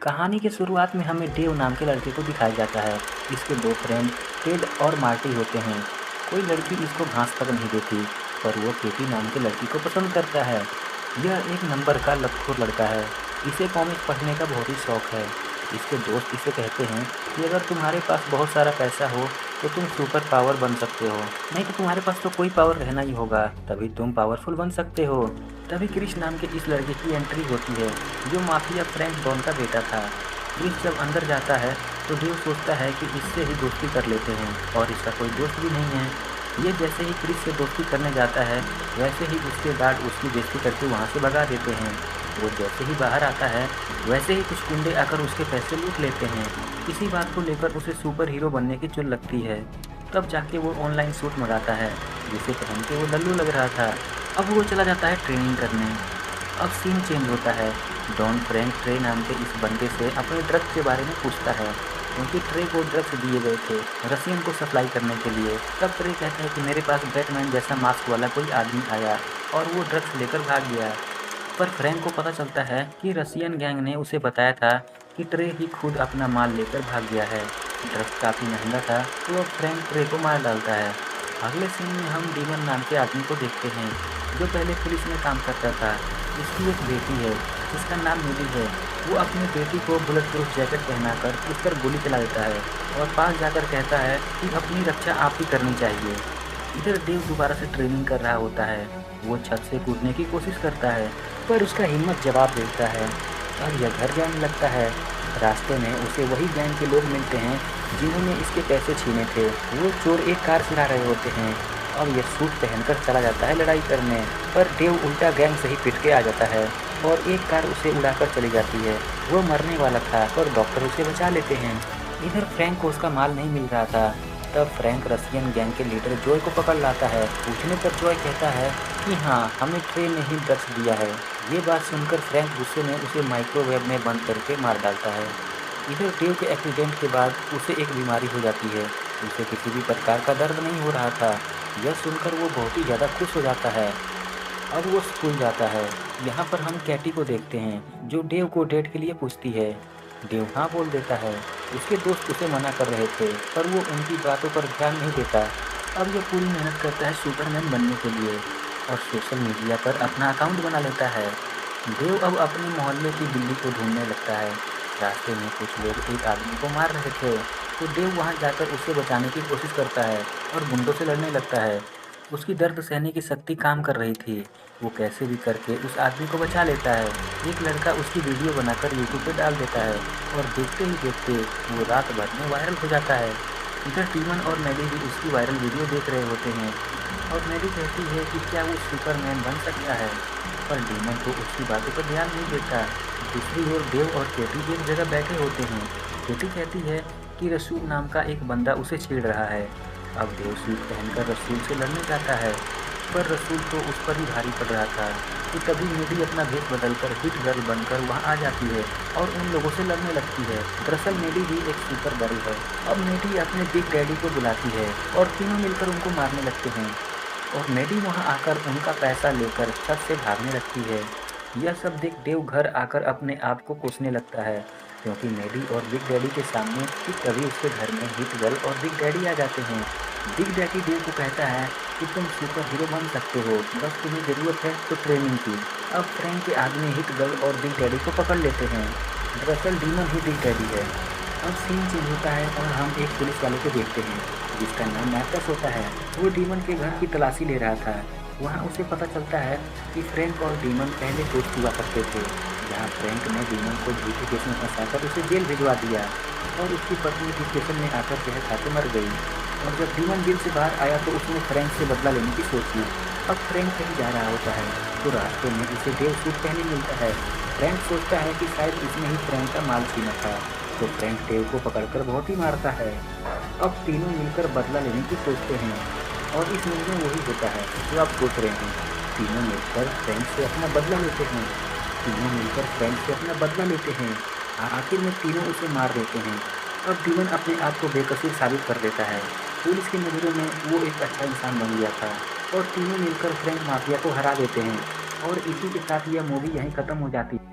कहानी के शुरुआत में हमें डेव नाम के लड़के को दिखाया जाता है। इसके दो फ्रेंड टेड और मार्टी होते हैं। कोई लड़की इसको घास तक नहीं देती, पर वो केटी नाम के लड़की को पसंद करता है। यह एक नंबर का लतखोर लड़का है। इसे कॉमिक्स पढ़ने का बहुत ही शौक है। इसके दोस्त इसे कहते हैं कि अगर तुम्हारे पास बहुत सारा पैसा हो तो तुम सुपर पावर बन सकते हो, नहीं तो तुम्हारे पास तो कोई पावर रहना ही होगा, तभी तुम पावरफुल बन सकते हो। तभी क्रिश नाम के इस लड़के की एंट्री होती है, जो माफिया फ्रैंक डॉन का बेटा था। क्रिश जब अंदर जाता है तो डेव सोचता है कि इससे ही दोस्ती कर लेते हैं, और इसका कोई दोस्त भी नहीं है। ये जैसे ही क्रिश से दोस्ती करने जाता है, वैसे ही उसके गार्ड उसकी बेइज्जती करके वहाँ से भगा देते हैं। वो जैसे ही बाहर आता है, वैसे ही कुछ गुंडे आकर उसके पैसे लूट लेते हैं। इसी बात को लेकर उसे सुपर हीरो बनने की चुल लगती है। तब जाके वो ऑनलाइन सूट मंगाता है, जिसे पहन के वो लल्लू लग रहा था। अब वो चला जाता है ट्रेनिंग करने। अब सीन चेंज होता है। डॉन फ्रैंक ट्रे नाम के इस बंदे से अपने ड्रग्स के बारे में पूछता है, क्योंकि ट्रे को ड्रग्स दिए गए थे रसियन को सप्लाई करने के लिए। तब ट्रे कहता है कि मेरे पास बैटमैन जैसा मास्क वाला कोई आदमी आया और वो ड्रग्स लेकर भाग गया। पर फ्रैंक को पता चलता है कि रसियन गैंग ने उसे बताया था कि ट्रे ही खुद अपना माल लेकर भाग गया है। ड्रग्स काफ़ी महंगा था, तो अब फ्रैंक ट्रे को मार डालता है। अगले सीन में हम डीमन नाम के आदमी को देखते हैं, जो पहले पुलिस में काम करता था। उसकी एक बेटी है जिसका नाम मिली है। वो अपनी बेटी को बुलेट प्रूफ जैकेट पहनाकर उस पर गोली चला देता है और पास जाकर कहता है कि अपनी रक्षा आप ही करनी चाहिए। इधर देव दोबारा से ट्रेनिंग कर रहा होता है। वो छत से कूदने की कोशिश करता है, पर उसका हिम्मत जवाब देता है। अब यह घर जाने लगता है। रास्ते में उसे वही गैंग के लोग मिलते हैं जिन्होंने इसके पैसे छीने थे। वो चोर एक कार चला रहे होते हैं। अब यह सूट पहनकर चला जाता है लड़ाई करने, पर देव उल्टा गैंग से ही पिट के आ जाता है और एक कार उसे उड़ाकर चली जाती है। वो मरने वाला था, पर डॉक्टर उसे बचा लेते हैं। इधर फ्रैंक को उसका माल नहीं मिल रहा था। तब फ्रैंक रसियन गैंग के लीडर जॉय को पकड़ लाता है। पूछने पर जॉय कहता है कि हाँ, हमें ट्रे ने ही ड्रग्स दिया है। ये बात सुनकर फ्रैंक गुस्से में उसे माइक्रोवेव में बंद करके मार डालता है। इधर डेव के एक्सीडेंट के बाद उसे एक बीमारी हो जाती है। उसे किसी भी प्रकार का दर्द नहीं हो रहा था। यह सुनकर वो बहुत ही ज़्यादा खुश हो जाता है। अब वो स्कूल जाता है। यहाँ पर हम कैटी को देखते हैं, जो डेव को डेट के लिए पूछती है। डेव हाँ बोल देता है। उसके दोस्त उसे मना कर रहे थे, पर वो उनकी बातों पर ध्यान नहीं देता। अब यह पूरी मेहनत करता है सुपरमैन बनने के लिए और सोशल मीडिया पर अपना अकाउंट बना लेता है। देव अब अपने मोहल्ले की बिल्ली को ढूंढने लगता है। रास्ते में कुछ लोग एक आदमी को मार रहे थे, तो देव वहां जाकर उसे बचाने की कोशिश करता है और गुंडों से लड़ने लगता है। उसकी दर्द सहने की शक्ति काम कर रही थी। वो कैसे भी करके उस आदमी को बचा लेता है। एक लड़का उसकी वीडियो बनाकर यूट्यूब पे डाल देता है और देखते ही देखते वो रात भर में वायरल हो जाता है। इधर टीमन और मैडी भी उसकी वायरल वीडियो देख रहे होते हैं और मैडी कहती है कि क्या वो सुपरमैन बन सकता है, पर डीमन तो उसकी बातों पर ध्यान नहीं देता। दूसरी ओर देव और केटी एक जगह बैठे होते हैं। केटी कहती है कि रसूल नाम का एक बंदा उसे छेड़ रहा है। अब देव सूट पहनकर रसूल से लड़ने जाता है, पर रसूल तो उस पर ही भारी पड़ रहा था कि तभी मेडी अपना भेष बदलकर हिट गर्ल बनकर वहां आ जाती है और उन लोगों से लड़ने लगती है। दरअसल मेडी भी एक सुपर गर्ल है। अब मेडी अपने बिग डैडी को बुलाती है और तीनों मिलकर उनको मारने लगते हैं और मेडी वहां आकर उनका पैसा लेकर छत से भागने लगती है। यह सब देख देव घर आकर अपने आप को कोसने लगता है, क्योंकि मेडी और बिग डैडी के सामने कि तभी उसके घर में हिट गर्ल और बिग डैडी आ जाते हैं। बिग डैडी देव को कहता है कि तुम सुपर हीरो बन सकते हो, बस तुम्हें ज़रूरत है तो ट्रेनिंग की। अब फ्रैंक के आदमी हिट गर्ल और बिग डैडी को पकड़ लेते हैं। दरअसल डीमन ही बिग डैडी है। अब सीन चेंज होता है और हम एक पुलिस वाले को देखते हैं, जिसका नाम मैथस होता है। वो डीमन के घर की तलाशी ले रहा था। वहाँ उसे पता चलता है कि फ्रैंक और डीमन पहले दोस्त हुआ करते थे, जहाँ फ्रैंक ने डीमन को झूठे केस में फंसाकर उसे जेल भिजवा दिया और उसकी पत्नी भी स्टेशन में आकर जहर खाते मर गई। और जब डीमन जेल से बाहर आया तो उसने फ्रैंक से बदला लेने की सोची। अब फ्रैंक कहीं जा रहा होता है तो रास्ते में उसे डेव सूट पहने मिलता है। फ्रैंक सोचता है कि शायद इसने ही फ्रैंक का माल छीना था, तो फ्रैंक डेव को पकड़कर बहुत ही मारता है। अब तीनों मिलकर बदला लेने की सोचते हैं और इस मूवी में वही होता है जो आप सोच रहे हैं। तीनों मिलकर फ्रैंक से अपना बदला लेते हैं। तीनों मिलकर फ्रैंक से अपना बदला लेते हैं। आखिर में तीनों उसे मार देते हैं। अब डीमन अपने आप को बेकसूर साबित कर देता है। पुलिस की नज़रों में वो एक अच्छा इंसान बन गया था और तीनों मिलकर फ्रैंक माफिया को हरा देते हैं। और इसी के साथ यह मूवी यहीं ख़त्म हो जाती है।